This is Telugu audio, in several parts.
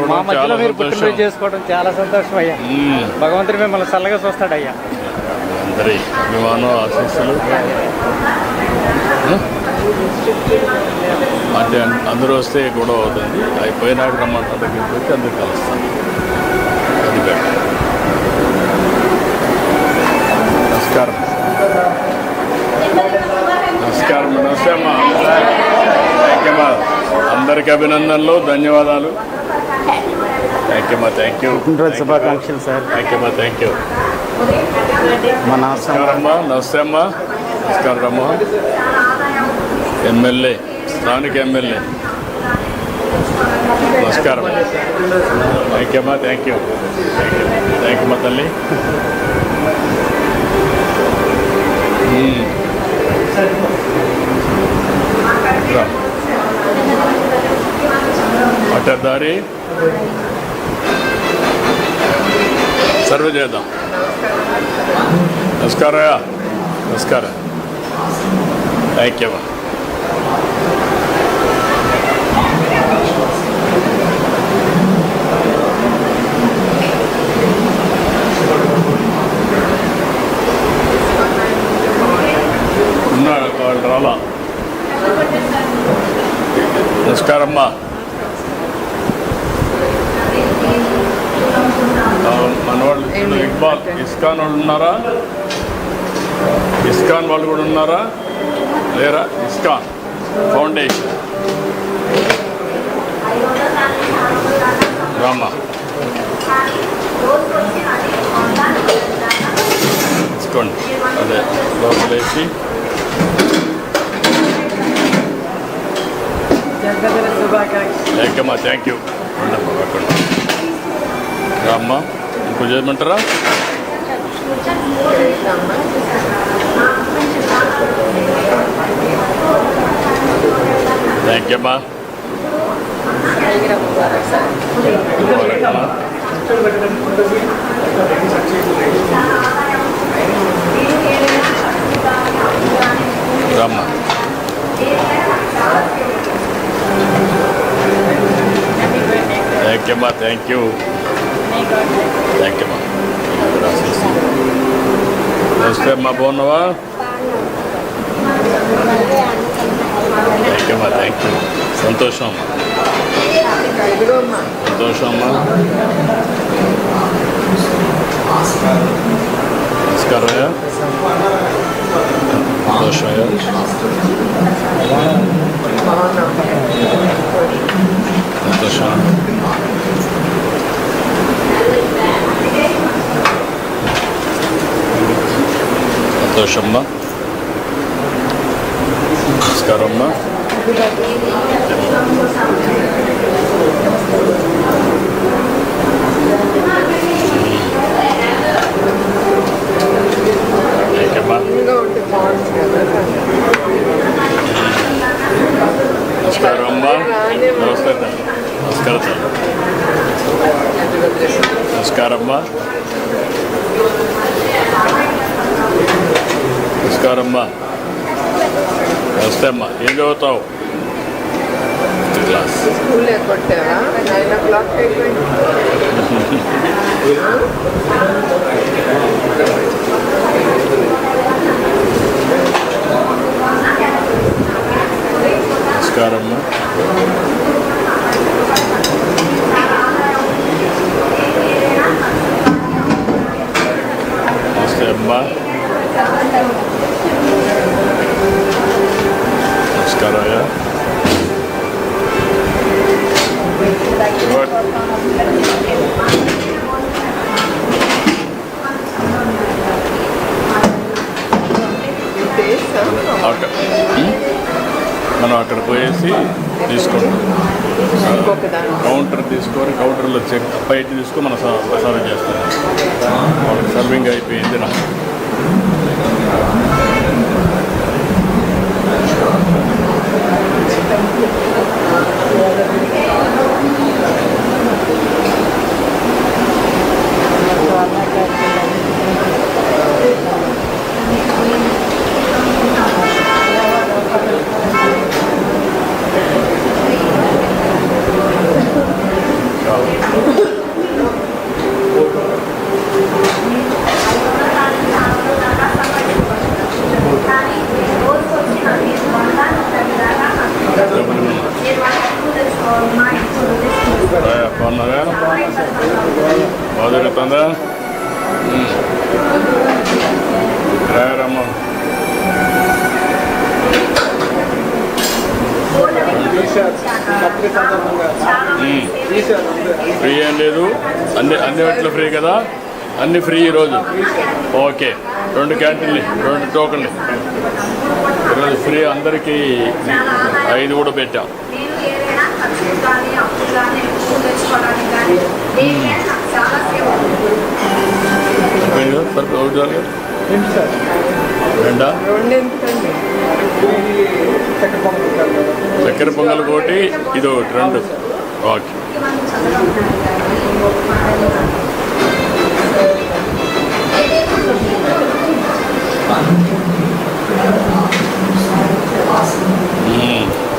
మా మధ్యలో మీరు పుట్టినరోజు చేసుకోవడం చాలా సంతోషం అయ్యా. భగవంతుడు మిమ్మల్ని చల్లగా చూస్తాడు అయ్యా. అందరి అభిమానం ఆశీస్సులు అంటే అందరూ వస్తే గొడవ అవుతుంది. అయిపోయినాక రమ్మంటారు, దగ్గరికి వచ్చి అందరు కలుస్తాను. అది బెటర్. నమస్కారం. నమస్కారం. నమస్తే అమ్మా. థ్యాంక్ యూ అమ్మా. అందరికి అభినందనలు, ధన్యవాదాలు. థ్యాంక్ యూ అమ్మా. Thank you. శుభాకాంక్షలు సార్. థ్యాంక్ యూ అమ్మా. Thank you. నమస్కారం అమ్మా. నమస్తే అమ్మా. నమస్కారం అమ్మా. ఎమ్మెల్యే, స్థానిక ఎమ్మెల్యే. నమస్కారం. థ్యాంక్ యూ అమ్మా. Thank you. థ్యాంక్ యూ అమ్మా తల్లి. అడ్డదారి సర్వ చేద్దాం. నమస్కారం. నమస్కారం. Thank you. ఉన్నాడు వాళ్ళు రాలా. నమస్కారమ్మా. మన వాళ్ళు ఇక్బాల్ ఇస్కాన్ వాళ్ళు ఉన్నారా? ఇస్కాన్ వాళ్ళు కూడా ఉన్నారా లేరా? ఇస్కాన్ ఫౌండేషన్ రామ్మా. తీసుకోండి. అదే లోపలేసి థ్యాంక్ యూ అమ్మా. Thank you. రామ్మా. ఇంకో చేయమంటారా? థ్యాంక్ యూ అమ్మా. రామ్మా. థ్యాంక్ యూ అమ్మా. Thank you. థ్యాంక్ యూ అమ్మా. నమస్తే అమ్మా. బాగున్నావా? థ్యాంక్ యూ అమ్మా. Thank you. సంతోషం అమ్మా. సంతోషం అమ్మా. నమస్కారం అయ్యా. సంతోషం అయ్యా. సంతోషం. సంతోషమ్మా. నమస్కారం అమ్మా. నమస్కారం అమ్మా. నమస్తే. నమస్కారం. నమస్కారం అమ్మా. నమస్కారం అమ్మా. నమస్తే అమ్మా. ఏం చదువుతావు? క్లాస్. నమస్కారం అమ్మా. నమస్తే అమ్మా. నమస్కారం అయ్యా. మనం అక్కడ పోయేసి తీసుకుంటాం. కౌంటర్ తీసుకొని కౌంటర్లో చెక్ బయట తీసుకొని మనం సర్వ్ చేస్తాం. వాళ్ళకి సర్వింగ్ అయిపోయింది. నా బాగా జరుగుతుందా? రాయరమ్మ ఫ్రీ ఏం లేదు, అన్ని వాటిలో ఫ్రీ కదా, అన్ని ఫ్రీ ఈరోజు. ఓకే, 2 క్యాంటీన్లు, 2 టోకన్లు ఈరోజు ఫ్రీ అందరికీ. 5 కూడా పెట్టాం. రెండా చక్కెర పొంగల్ ఒకటి, ఇది ఒకటి, 2. ఓకే.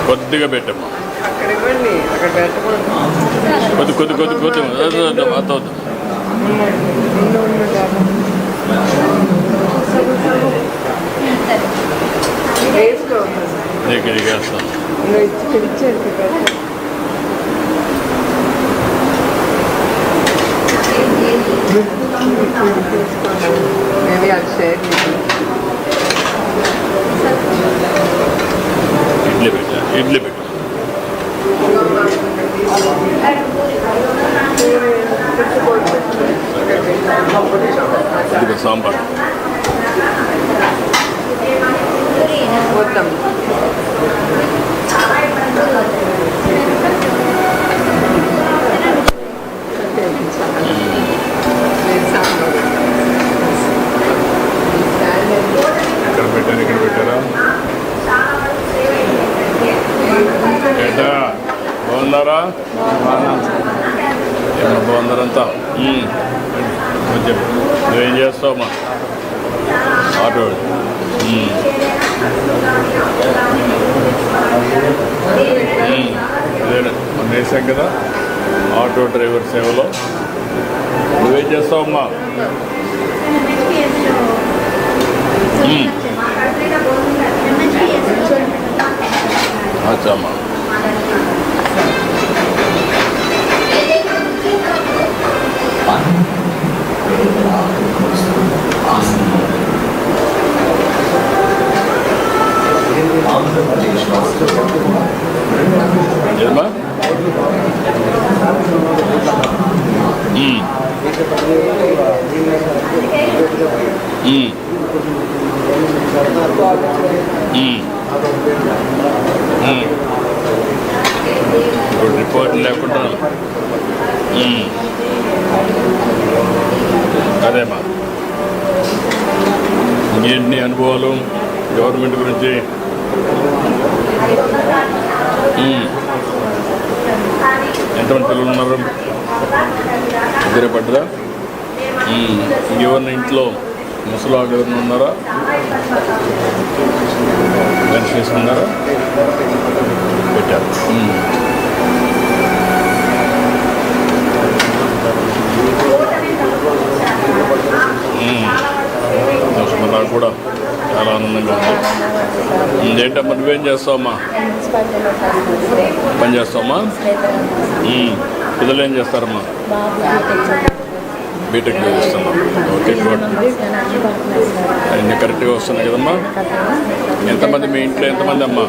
కొద్దిగా పెట్టమ్మా, కొద్ది అవుతుంది. ఇక్కడికి వేస్తాను. ఇడ్లీ పెట్టా ఇది సాంబార్. ఇక్కడ పెట్టారా? ఏటా బాగున్నారా? ఏమన్నా బాగున్నారంతా? కొంచెం నువ్వేం చేస్తావమ్మా? ఆటో మనం వేసాం కదా ఆటో డ్రైవర్ సేవలో. నువ్వేం చేస్తావమ్మా? అచ్చమ్మా. ఏమ్మా? ఇప్పుడు రిపోర్ట్ లేకుండా అదేమ్మా. ఇంకేంటి అనుభవాలు గవర్నమెంట్ గురించి? ఎంతమంది పిల్లలు ఉన్నారు? 2 పడ్డదా? ఇంకెవరిన ఇంట్లో ముసలాళ్ళు ఎవరిని ఉన్నారా? పెన్షన్ తీసుకున్నారా? పెట్టారు. నాకు కూడా చాలా ఆనందంగా ఉంది. ఏంటమ్మా నువ్వేం చేస్తావమ్మా? పని చేస్తావమ్మా? పిల్లలు ఏం చేస్తారమ్మా? బీటెక్ చేస్తున్నా. Okay, good. అన్నీ కరెక్ట్గా వస్తున్నాయి కదమ్మా? ఎంతమంది మీ ఇంట్లో? ఎంతమంది అమ్మా?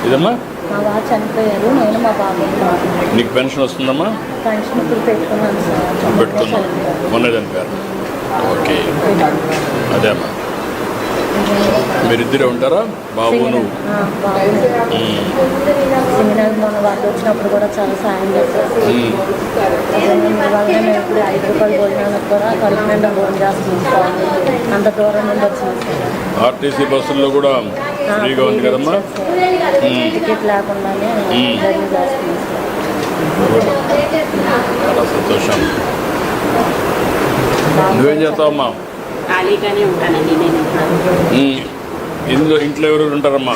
ఇదమ్మా మా వారు చనిపోయారు, నేను మా బాబు. నీకు పెన్షన్ వస్తుందమ్మా? పెన్షన్ ఇప్పుడు పెట్టుకున్నాను సార్. పెట్టుకున్నాం, మొన్న చనిపోయారు. ఓకే, అదే అమ్మా. మీరిద్దరే ఉంటారా? బాబు నువ్వు? సెమినార్ మొన్న వాళ్ళు వచ్చినప్పుడు కూడా చాలా సాయం చేస్తారు. మేము ఇప్పుడు 5 రూపాయలు భోజనాలకు కూడా కడుపు నిండా భోజనం చేస్తున్నాం. అంత దూరం నుండి వచ్చినాం సార్. ఆర్టీసీ బస్సుల్లో కూడా ఫ్రీగా ఉంది కదమ్మా? టికెట్ లేకుండానే జర్నీ చేస్తున్నాం సార్. చాలా సంతోషం. నువ్వేం చేస్తావమ్మా? ఖాళీగానే ఉంటానండి నేను. ఇంట్లో ఎవరు ఉంటారమ్మా?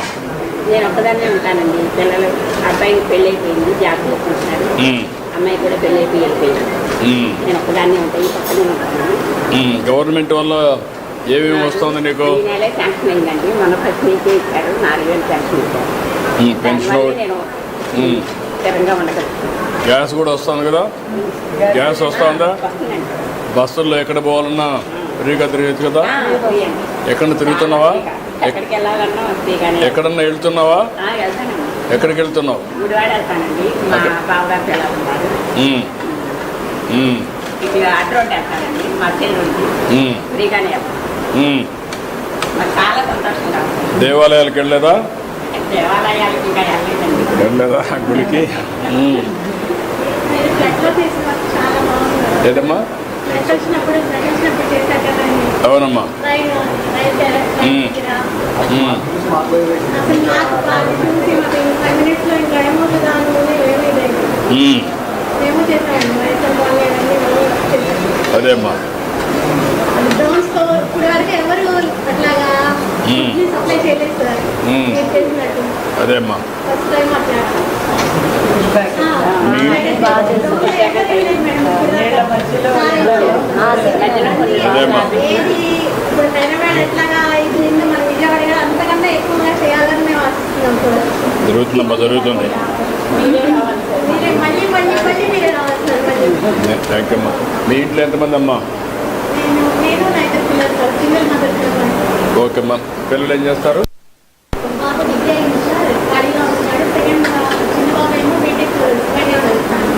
నేను ఒక్కదాన్నే ఉంటానండి. పిల్లలు, అబ్బాయికి పెళ్ళి అయిపోయింది, జాబ్ చేసుకుంటున్నాడు. అమ్మాయి కూడా పెళ్ళి అయిపోయి వెళ్ళిపోయింది. నేను ఒక్కదాన్నే ఉంటాను, పక్కనే ఉంటాను. గవర్నమెంట్ వల్ల ఏమేమి వస్తుంది నీకు? ఈ నెలే శాంక్షన్ అయిందండి. మన ఫస్ట్ నీకే ఇచ్చారు, 4000 శాంక్షన్ ఇచ్చారు. పెన్షన్ నేను స్థిరంగా ఉండగలుగుతాను. గ్యాస్ కూడా వస్తుంది కదా, గ్యాస్ వస్తుందా? వస్తుందండి. బస్సుల్లో ఎక్కడ పోవాలన్నా ఫ్రీగా తిరగచ్చు కదా. ఎక్కడ తిరుగుతున్నావా? ఎక్కడికి వెళ్ళాలన్నా వస్తే కానీ ఎక్కడన్నా వెళ్తున్నావా? వెళ్తానండి. ఎక్కడికి వెళ్తున్నావు? గుడివాడ వెళ్తానండి. మా బావగారు పిల్లలున్నారు. ఉమ్, ఉమ్, ఇటు అడ్డు రోడ్డు వెళ్తానండి. మా చెల్లి ఉమ్, ఫ్రీగానే వెళ్తాను. ఉమ్. మాకు చాలా సంతోషంగా ఉంది. దేవాలయాలకు వెళ్ళలేదా? దేవాలయాలకి ఇంకా వెళ్ళలేదండి. వెళ్ళలేదా గుడికి? ఉమ్. మీరు ఫ్లడ్లో తీసుకొచ్చి చాలా బాగుంది. ఏదమ్మా? ఫ్లడ్ వచ్చినప్పుడు చేశారు కదండి. అవునమ్మా. రైలు ఉమ్. అసలు నాకు బాగా చూసి మాకు 5 minutes లో ఇంకా ఏమవుతుందా అనుకుని ఉమ్. మేము చేసామండి. రైతు బాగాలేదండి అదే అమ్మా. డ్రోన్స్తో ఇప్పుడు వరకు ఎవరు అట్లాగా సప్లై చేయలేదు సార్. మీరు చేసినట్టు అదే అమ్మా. ఫస్ట్ టైం అట్లా అదేమ్మా. ఏది ఇప్పుడు హైదరాబాద్ ఎట్లాగా ఇది మన విజయవాడ అంతకన్నా ఎక్కువగా చేయాలని మేము ఆశిస్తున్నాం కూడా. జరుగుతుందమ్మా, జరుగుతుంది. మీరే మళ్ళీ మీరే రావాలి సార్. మళ్ళీ థ్యాంక్ యూ అమ్మా. మీ ఇంట్లో ఎంతమంది అమ్మా? నేను నా ఇద్దరు పిల్లలు sir. Single mother sir. Okay అమ్మా. పిల్లలు ఏం చేస్తారు? బాబు డిగ్రీ అయింది సార్. ఖాళీగా ఉన్నాడు. సెకండ్ చిన్న బాబు ఏమో బీటెక్ సెకండ్ ఇయర్ వెళ్తాను.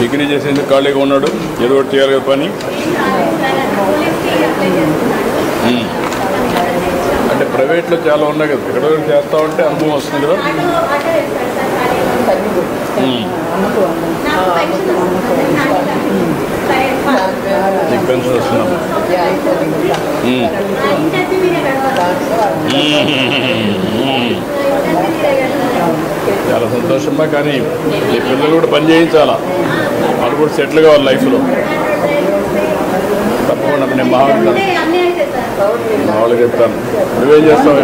డిగ్రీ చేసేందుకు ఖాళీగా ఉన్నాడు. ఏదో ఒకటి చేయాలి కదా పని. పోలీస్కి అప్లై చేస్తున్నాడు. ఉమ్. అంటే ప్రైవేట్లో చాలా ఉన్నాయి కదా, ఎక్కడో ఒకటి చేస్తా ఉంటే అనుభవం వస్తుంది కదా. ఆటో వేస్తాడు సార్ ఖాళీగా. ఉమ్. నాకు పెన్షన్ వస్తుంది. నీకు పెన్షన్ వస్తున్నాం. ఇంటి మీరే కడతారు. చాలా సంతోషమ్మా. కానీ ఈ పిల్లలు కూడా పని చేయించాలా, వాళ్ళు కూడా సెటిల్ కావాలి లైఫ్లో. తప్పకుండా నేను మా వాళ్ళు చెప్తాను. నువ్వేం చేస్తావు?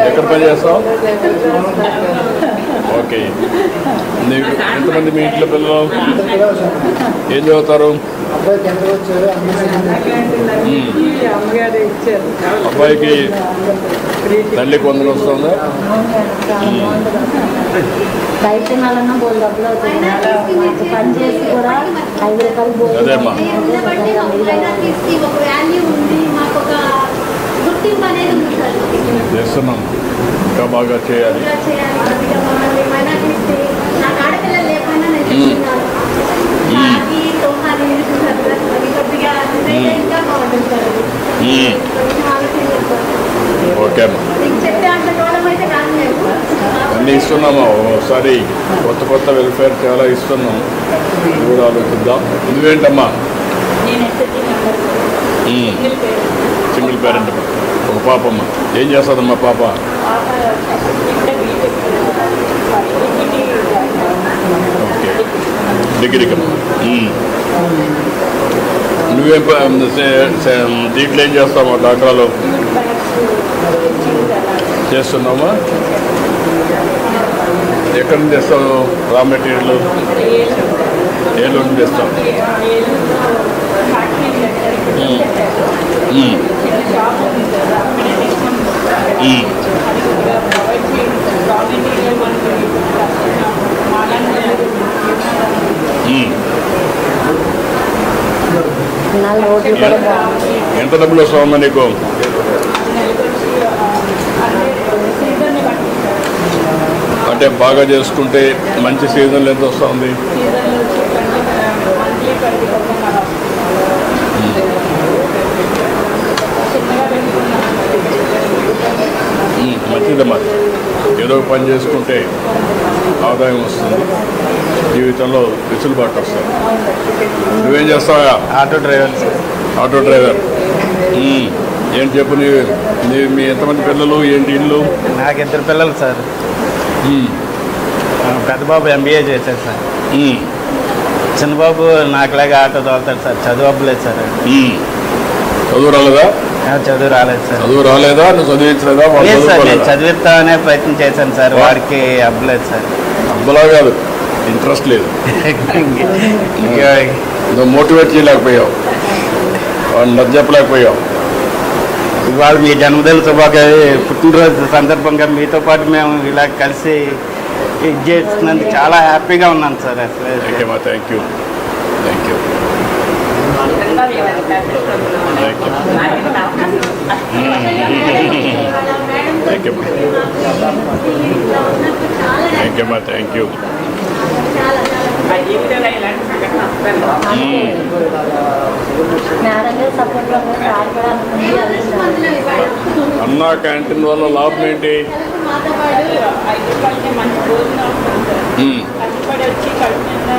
ఎక్కడ పని చేస్తావు? ఓకే. నీకు ఎంతమంది మీ ఇంట్లో పిల్లలు? ఏం చదువుతారు? అబ్బాయికి తల్లికి వందలు వస్తుందా? బయట తినాలన్నా బోల్ డబ్బులు అవుతుంది. పని చేసి కూడా 5 రూపాయలు బోల్. అదేమ్మా. ఒక వాల్యూ ఉంది. మాకు ఒక గుర్తింపు అనేది ఉంది సార్. చేస్తున్నాం, ఇంకా బాగా చేయాలి. ఇలా చేయాలి. కొద్దిగా మమ్మల్ని మైనారిటీస్కి నాకు ఆడపిల్లలు లేకుండా నేను చెప్తున్నాను. అది తోహాలి కొద్దిగా ఇంకా బాగుంటుంది సార్. కొంచెం ఆలోచించాలి సార్. ఓకే అమ్మా. మీకు చెప్పే అంత దూరం అయితే కాదు మేము. అన్నీ ఇస్తున్నామా. ఒకసారి కొత్త వెల్ఫేర్ చాలా ఇస్తున్నాం. ఇది కూడా ఆలోచిద్దాం. నువ్వేంటమ్మా? నేను ఎస్ఎస్సీ మెంబర్ సింగిల్ పేరెంట్ అమ్మా. ఒక పాపమ్మ. ఏం చేస్తుందమ్మా పాప? ఓకే, డిగ్రీకి అమ్మా. నువ్వేం దీంట్లో ఏం చేస్తావా? డాక్టర్లో చేస్తున్నామా? ఎక్కడి నుంచి తెస్తావు రా మెటీరియల్? ఏలూరు నుంచి తెస్తావు. రోడ్లు కూడా బాగుంది. ఎంత డబ్బులు వస్తావమ్మా నీకు? అంటే బాగా చేసుకుంటే మంచి సీజన్లు ఎంత వస్తుంది? మంచిదమ్మా. ఏదో పని చేసుకుంటే ఆదాయం వస్తుంది, జీవితంలో వెసులుబాటు వస్తుంది. నువ్వేం చేస్తావా? Auto driver. Auto driver. ఏం చెప్పు మీ ఎంతమంది పిల్లలు, ఏంటి ఇల్లు? నాకు 2 పిల్లలు సార్. పెద్ద బాబు MBA చేశారు సార్. చిన్నబాబు నాకులాగా ఆటో తోలుతాడు సార్. చదువు అవ్వలేదు సార్. చదువు రాలేదా? చదువు రాలేదు సార్. చదువు రాలేదా? నువ్వు చదివించలేదా? లేదు సార్, నేను చదివిస్తామనే ప్రయత్నం చేశాను సార్. వాడికి అవ్వలేదు సార్. అబ్బలా కాదు, ఇంట్రెస్ట్ లేదు. నువ్వు మోటివేట్ చేయలేకపోయావు, వాడిని చెప్పలేకపోయావు. ఇవాళ మీ జన్మదిన పుట్టినరోజు సందర్భంగా మీతో పాటు మేము ఇలా కలిసి ఇది చేస్తున్నందుకు చాలా హ్యాపీగా ఉన్నాను సార్ అసలు. ఓకే అమ్మా, థ్యాంక్ యూ. మేడం గారు సపోర్ట్ వల్ల సార్ కూడా అనుకుంది అన్నా క్యాంటీన్ వల్ల లాభం ఏంటి? మాతో పాటు 5 రూపాయలకి మంచి భోజనం వస్తుంది సార్. కష్టపడి వచ్చి కడుపు నిండా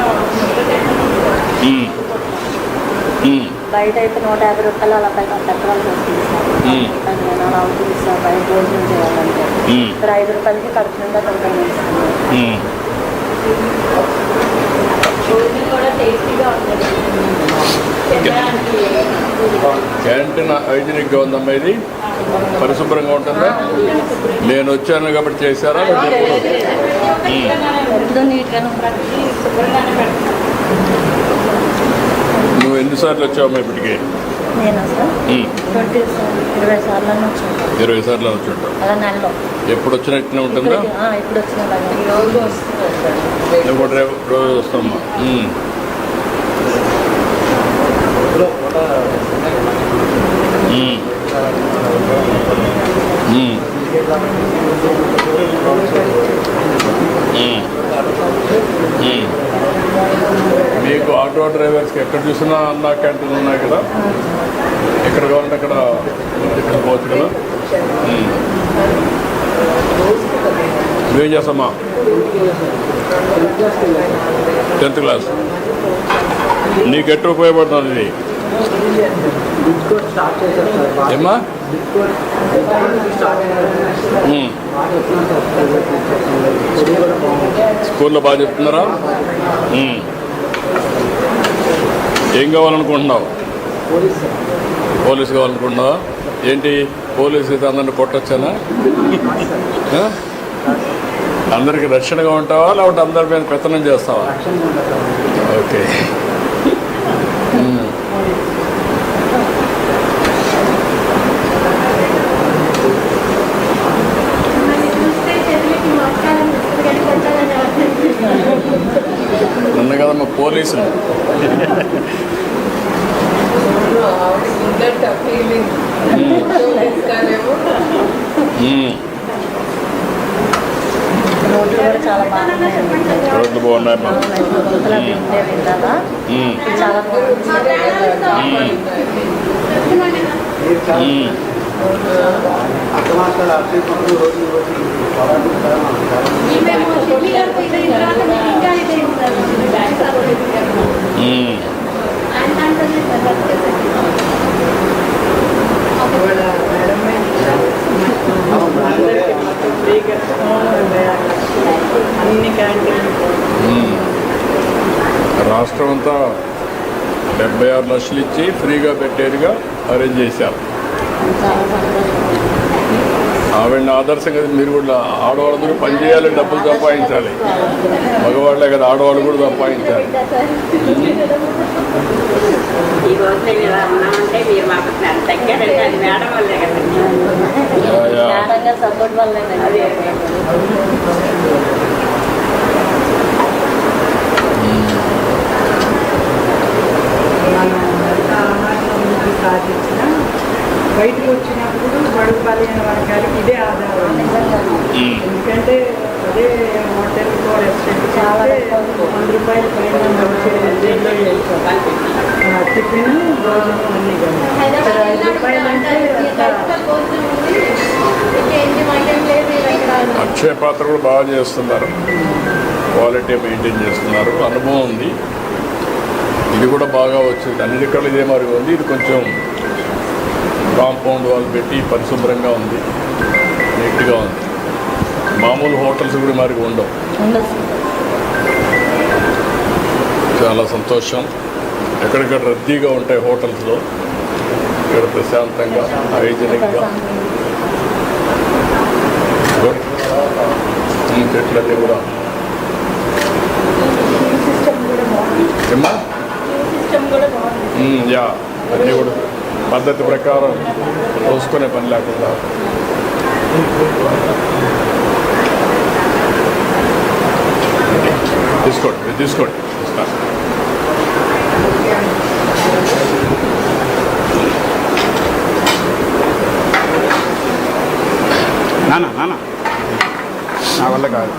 బయట అయితే 150 రూపాయలు అలా పెట్రోల్ వస్తుంది సార్. నేను అలా అవుతుంది సార్ బయట భోజనం చేయాలంటే. ఇక్కడ 5 రూపాయలకి కడుపు నిండా తింటాను. భోజనం కూడా టేస్టీగా ఉంటుంది. క్యాంటీన్ హైజీనిక్గా ఉందమ్మా, ఇది పరిశుభ్రంగా ఉంటుందా? నేను వచ్చాను కాబట్టి చేశారా? ఎప్పుడు నీట్గానే శుభ్రంగానే పెడతాను. నువ్వు ఎన్నిసార్లు వచ్చావమ్మా ఇప్పటికి? నేను సార్ 20 సార్లు వచ్చాను. 20 సార్లు వచ్చుంటావు. అలా నెలలో ఎప్పుడు వచ్చినట్టునే ఉంటుందా? ఇప్పుడు వచ్చిన రోజు వస్తుంది. నువ్వు కూడా రోజు వస్తామ్మా. మీకు ఆటో డ్రైవర్స్కి ఎక్కడ చూసినా అన్నా క్యాంటీన్లు ఉన్నాయి కదా, ఎక్కడ కావాలంటే అక్కడ పోవచ్చు కదా. నువ్వేం చేస్తామా? 10th class. నీకు ఎట్టు ఉపయోగపడుతుంది ఇది? ఏమ్మా? స్కూల్లో బాగా చెప్తున్నారా? ఏం కావాలనుకుంటున్నావు? పోలీసు కావాలనుకుంటున్నావా? ఏంటి పోలీసు అయితే అందరిని కొట్టొచ్చానా? అందరికి రక్షణగా ఉంటావా లేకపోతే అందరి మీద పెత్తనం చేస్తావా? ఓకే. నన్ను కదమ్మా పోలీసులు. రోడ్లు కూడా చాలా బాగున్నాయి. రోడ్లు బాగున్నాయమ్మా. చాలా బాగుంది. అన్ని క్యాంటీన్లు రాష్ట్రం అంతా 76 లక్షలు ఇచ్చి ఫ్రీగా పెట్టేదిగా అరేంజ్ చేశారు. ఆవిడని ఆదర్శంగా మీరు కూడా ఆడవాళ్ళందరూ పని చేయాలి, డబ్బులు సంపాదించాలి. మగవాళ్ళే కదా, ఆడవాళ్ళు కూడా సంపాదించాలి. ఈ రోజు మేము ఇలా ఉన్నామంటే మీరు మాకు తగ్గారంటే అది మేడం వల్లే కదండి. మేడం గారు సపోర్ట్ వల్లే. సాధించిన బయటకు వచ్చినప్పుడు బడుగు బలైన వర్గాలకి ఇదే ఆధారం. ఎందుకంటే అదే హోటల్కో రెస్టారెంట్ చాలా 100 రూపాయల పైన టిఫిన్ భోజనం అన్ని కదా. 5 రూపాయలు అంటే అక్షయ పాత్ర కూడా బాగా చేస్తున్నారు, క్వాలిటీ మెయింటైన్ చేస్తున్నారు, అనుభవం ఉంది. ఇది కూడా బాగా వచ్చింది, అన్ని రకాలు ఇదే మరి ఉంది. ఇది కొంచెం కాంపౌండ్ వాళ్ళు పెట్టి పరిశుభ్రంగా ఉంది, నీట్గా ఉంది. మామూలు హోటల్స్ కూడా మరి ఉండవు. చాలా సంతోషం. ఎక్కడెక్కడ రద్దీగా ఉంటాయి హోటల్స్లో, ఇక్కడ ప్రశాంతంగా హైజీనిక్గా చెట్లన్నీ కూడా ఏమ్మా యా అన్నీ కూడా పద్ధతి ప్రకారం పోసుకునే పని లేకుండా తీసుకోండి మీరు తీసుకోండి ఇస్తాను. నాన్న నా వల్ల కాదు